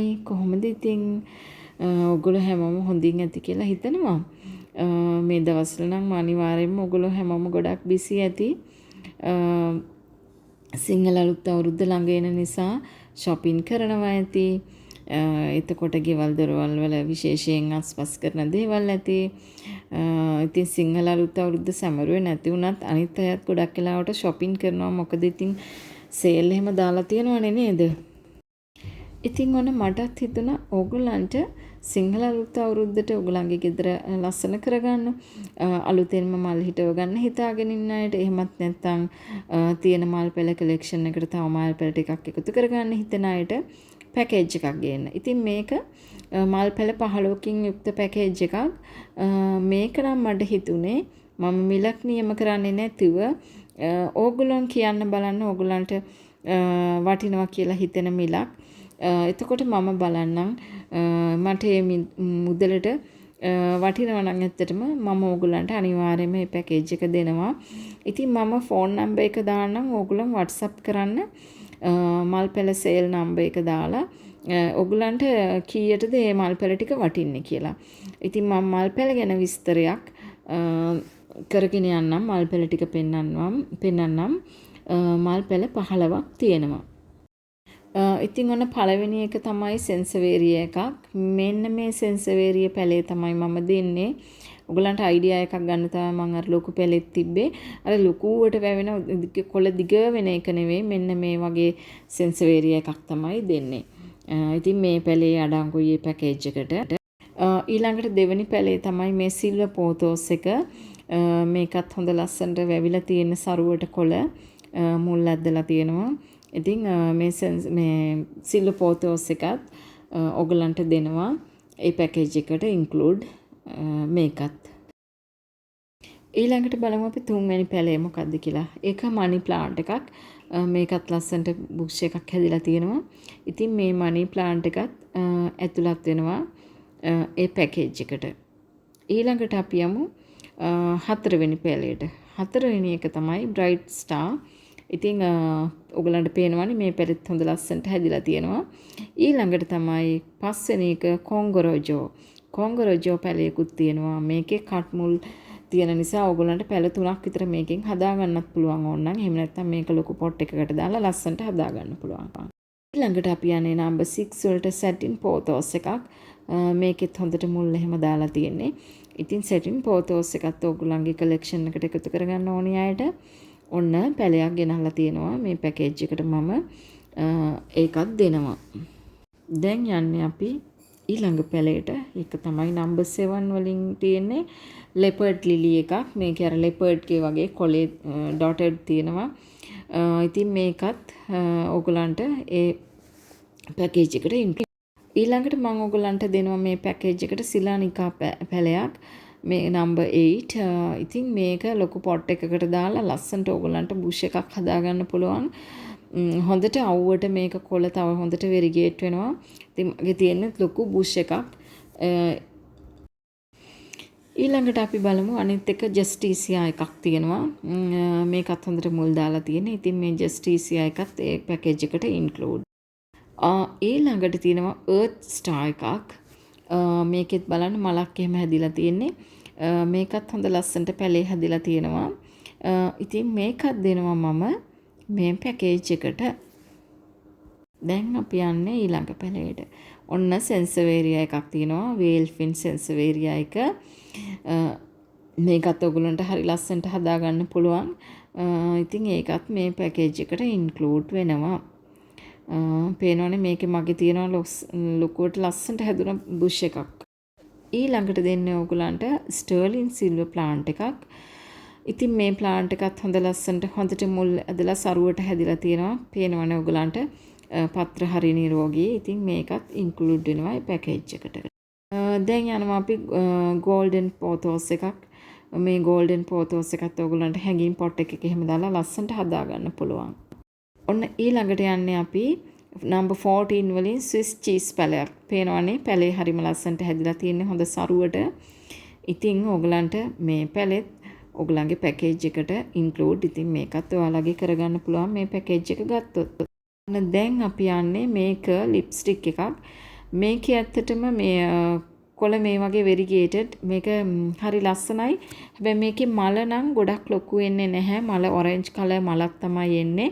තමයි කොහොමද ඉතින් ඔයගොල්ලෝ හැමෝම හොඳින් ඇති කියලා හිතනවා. මේ දවස්වල නම් අනිවාර්යයෙන්ම ඔයගොල්ලෝ හැමෝම ගොඩක් බිසි ඇති. සිංහල අලුත් අවුරුද්ද ළඟ එන නිසා shopping කරනවා ඇති. එතකොට ගෙවල් දොරවල් වල විශේෂයෙන් අස්පස් කරන දේවල් ඇති. ඉතින් සිංහල අලුත් අවුරුද්ද සැමරුවේ නැති වුණත් අනිත් අයත් ගොඩක් වෙලාවට shopping කරනවා. මොකද ඉතින් සේල් එහෙම දාලා තියෙනවනේ නේද? ඉතින් ඔන්න මටත් හිතුණා ඕගොල්ලන්ට සිංහල අලුත් අවුරුද්දට ඔයගලගේ ගෙදර ලස්සන කරගන්න අලුතෙන්ම මල් හිටව ගන්න හිතාගෙන ඉන්න අයට එහෙමත් නැත්නම් තියෙන මල් පැල කලෙක්ෂන් එකට තව මල් පැල ටිකක් එකතු කරගන්න හිතන අයට පැකේජ් එකක් ගේන්න. ඉතින් මේක මල් පැල 15කින් යුක්ත පැකේජ් එකක්. මේක නම් මට හිතුනේ මම මිලක් නියම කරන්නේ නැතිව ඕගොල්ලන් කියන්න බලන්න ඕගොල්ලන්ට වටිනවා කියලා හිතෙන මිලක්. එතකොට මම බලන්නම් මට මේ මුදලට වටිනවා නම් ඇත්තටම මම ඕගොල්ලන්ට අනිවාර්යයෙන්ම මේ පැකේජ් එක දෙනවා. ඉතින් මම ෆෝන් නම්බර් එක දාන්නම් ඕගොල්ලන් WhatsApp කරන්න මල් පැල සේල් නම්බර් එක දාලා ඕගොල්ලන්ට කීයටද මේ මල් පැල ටික වටින්නේ කියලා. ඉතින් මම මල් පැල ගැන විස්තරයක් කරගෙන යන්නම් මල් පැල ටික පෙන්නන්නම් මල් පැල 15ක් තියෙනවා. ඉතින් ඔන්න පළවෙනි එක තමයි සෙන්සවේරිය එකක්. මෙන්න මේ සෙන්සවේරිය පැලේ තමයි මම දෙන්නේ. ඔයගලන්ට අයිඩියා එකක් ගන්න තමයි මම අර ලොකු පැලෙත් තිබ්බේ. අර ලොකුවට වැවෙන කොළ දිග වෙන එක නෙවෙයි. මෙන්න මේ වගේ සෙන්සවේරිය එකක් තමයි දෙන්නේ. ඉතින් මේ පැලේ අඩංගුයි පැකේජ් එකට. ඊළඟට දෙවෙනි පැලේ තමයි මේ සිල්වර් පෝතෝස් එක. මේකත් හොඳ ලස්සනට වැවිලා තියෙන සරුවට කොළ මුල් ඇද්දලා තියෙනවා. ඉතින් මේ සිල්වර් පෝතෝස් එකත් ඔයගලන්ට දෙනවා ඒ පැකේජ් එකට ඉන්ක්ලූඩ් මේකත්. ඊළඟට බලමු අපි තුන්වෙනි පැලේ මොකක්ද කියලා. ඒක මනි ප්ලාන්ට් එකක්. මේකත් ලස්සනට බුෂ් එකක් හැදිලා තියෙනවා. ඉතින් මේ මනි ප්ලාන්ට් එකත් ඇතුළත් වෙනවා ඒ පැකේජ් එකට. ඊළඟට අපි යමු හතරවෙනි පැලේට. හතරවෙනි එක තමයි බ්‍රයිට් ස්ටාර්. ඉතින් ඔයගලන්ට පේනවනේ මේ පැලෙත් හොඳ ලස්සනට හැදිලා තියෙනවා. ඊළඟට තමයි පස්වෙනි එක කොංගොරොජෝ. කොංගොරොජෝ පැලයකුත් තියෙනවා. මේකේ කට් මුල් තියෙන නිසා ඔයගලන්ට පැල 3ක් විතර මේකෙන් හදා ගන්නත් පුළුවන් ඕනනම්. එහෙම නැත්නම් මේක ලොකු පොට් එකකට දාලා ලස්සනට හදා ගන්න පුළුවන්. ඊළඟට අපි යන්නේ නම්බර් 6 වලට සැටින් පෝතෝස් එකක්. මේකෙත් හොඳට මුල් එහෙම දාලා තියෙන්නේ. ඉතින් සැටින් පෝතෝස් එකත් ඔයගලන්ගේ කලෙක්ෂන් එකට එකතු කරගන්න ඕනි අයට ඔන්න පැලයක් ගෙනහලා තියෙනවා. මේ පැකේජ් එකට මම ඒකත් දෙනවා. දැන් යන්නේ අපි ඊළඟ පැලේට. ඒක තමයි නම්බර් 7 වලින් තියෙන්නේ ලෙපර්ඩ් ලිලි එකක්. මේක අර ලෙපර්ඩ් ගේ වගේ කොලේ ඩොටඩ් තියෙනවා. ඉතින් මේකත් ඕගලන්ට ඒ පැකේජ් එකට ඉන්ක්ලූඩ්. ඊළඟට මම ඕගලන්ට දෙනවා මේ පැකේජ් එකට සිලානිකා පැලයක්. මේ නම්බර් 8. ඉතින් මේක ලොකු පොට් එකකට දාලා ලස්සනට ඕගලන්ට බුෂ් එකක් හදාගන්න පුළුවන්. හොඳට අවුවට මේක කොළ තව හොඳට වෙරිගේට් වෙනවා. ඉතින් මගේ තියෙන ලොකු බුෂ් එකක්. ඊළඟට අපි බලමු අනිත් එක ජස්ටිසියා එකක් තියෙනවා. මේකත් හොඳට මුල් දාලා තියෙනවා. ඉතින් මේ ජස්ටිසියා එකත් ඒ පැකේජ් එකට ඉන්ක්ලූඩ්. ඊළඟට තියෙනවා අර්ත් ස්ටාර් එකක්. මේකෙත් බලන්න මලක් එහෙම හැදිලා තියෙන්නේ. මේකත් හොඳ ලස්සනට පැලේ හැදිලා තියෙනවා. ඉතින් මේකත් දෙනවා මම මේ පැකේජ් එකට. දැන් අපි යන්නේ ඊළඟ පැලේට. ඔන්න සෙන්සවේරියා එකක් තියෙනවා. වේල්ෆින් සෙන්සවේරියා එක. මේකත් ඔයගලන්ට හරි ලස්සනට හදා ගන්න පුළුවන්. ඉතින් ඒකත් මේ පැකේජ් එකට ඉන්ක්ලූඩ් වෙනවා. පේනවනේ මේකේ මගේ තියෙනවා ලොකුවට ලස්සනට හැදුන බුෂ් එකක්. ඊළඟට දෙන්නේ ඕගලන්ට ස්ටර්ලින් සිල්වර් ප්ලාන්ට් එකක්. ඉතින් මේ ප්ලාන්ට් එකත් හොඳ ලස්සනට හොඳට මුල් ඇදලා සරුවට හැදිලා තියෙනවා. පේනවනේ ඕගලන්ට පත්‍ර හරි නිරෝගී. ඉතින් මේකත් ඉන්ක්ලූඩ් වෙනවා මේ පැකේජ් එකට. දැන් යනවා අපි ගෝල්ඩන් පෝතෝස් එකක්. මේ ගෝල්ඩන් පෝතෝස් එකත් ඕගලන්ට හැංගින් පොට් එකක එහෙම දාලා ලස්සනට හදා ගන්න පුළුවන්. ඔන්න ඊළඟට යන්නේ අපි නම්බර් 14 වලින් ස්විස් චීස් පැලයක්. පේනවනේ පැලේ හරිම ලස්සනට හැදිලා තියෙන්නේ හොඳ සරුවට. ඉතින් ඕගලන්ට මේ පැලෙත් ඕගලන්ගේ පැකේජ් එකට ඉන්ක්ලූඩ්. ඉතින් මේකත් ඔයාලගේ කරගන්න පුළුවන් මේ පැකේජ් එක ගත්තොත්. දැන් අපි යන්නේ මේක ලිප්ස්ටික් එකක්. මේකේ ඇත්තටම මේ කොළ මේ වගේ වෙරිගේටඩ් මේක හරි ලස්සනයි. හැබැයි මේකේ මල නම් ගොඩක් ලොකු වෙන්නේ නැහැ. මල ඔරෙන්ජ් කලර් මලක් තමයි එන්නේ.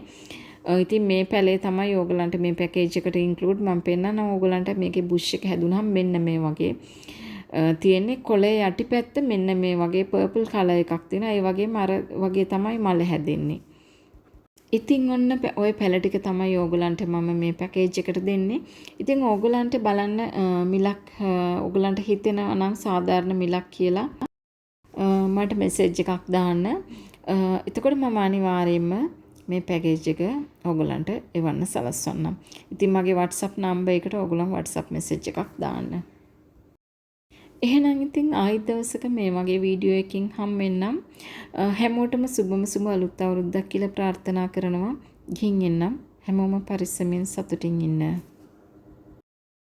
ඉතින් මේ පැලේ තමයි ඕගලන්ට මේ පැකේජ් එකට ඉන්ක්ලූඩ් මම පෙන්නනවා ඕගලන්ට මේකේ බුෂ් එක හැදුනහම මෙන්න මේ වගේ තියෙන්නේ. කොළේ යටිපැත්ත මෙන්න මේ වගේ පර්පල් කලර් එකක් තියෙනවා. ඒ වගේම අර වගේ තමයි මල හැදෙන්නේ. ඉතින් ඔන්න ඔය පැල ටික තමයි ඕගලන්ට මම මේ පැකේජ් එකට දෙන්නේ. ඉතින් ඕගලන්ට බලන්න මිලක් ඕගලන්ට හිතෙනවා නම් සාධාරණ මිලක් කියලා මට මෙසේජ් එකක් දාන්න. එතකොට මම අනිවාර්යයෙන්ම මේ පැකේජ් එක ඕගලන්ට එවන්න සලස්වන්නම්. ඉතින් මගේ WhatsApp නම්බර් එකට ඕගලන් WhatsApp මෙසේජ් එකක් දාන්න. එහෙනම් ඉතින් ආයිත් දවසක මේ වගේ වීඩියෝ එකකින් හම්බෙන්නම්. හැමෝටම සුබම අලුත් අවුරුද්දක් කියලා ප්‍රාර්ථනා කරනවා. ගිහින් එන්නම්. හැමෝම පරිස්සමෙන් සතුටින් ඉන්න.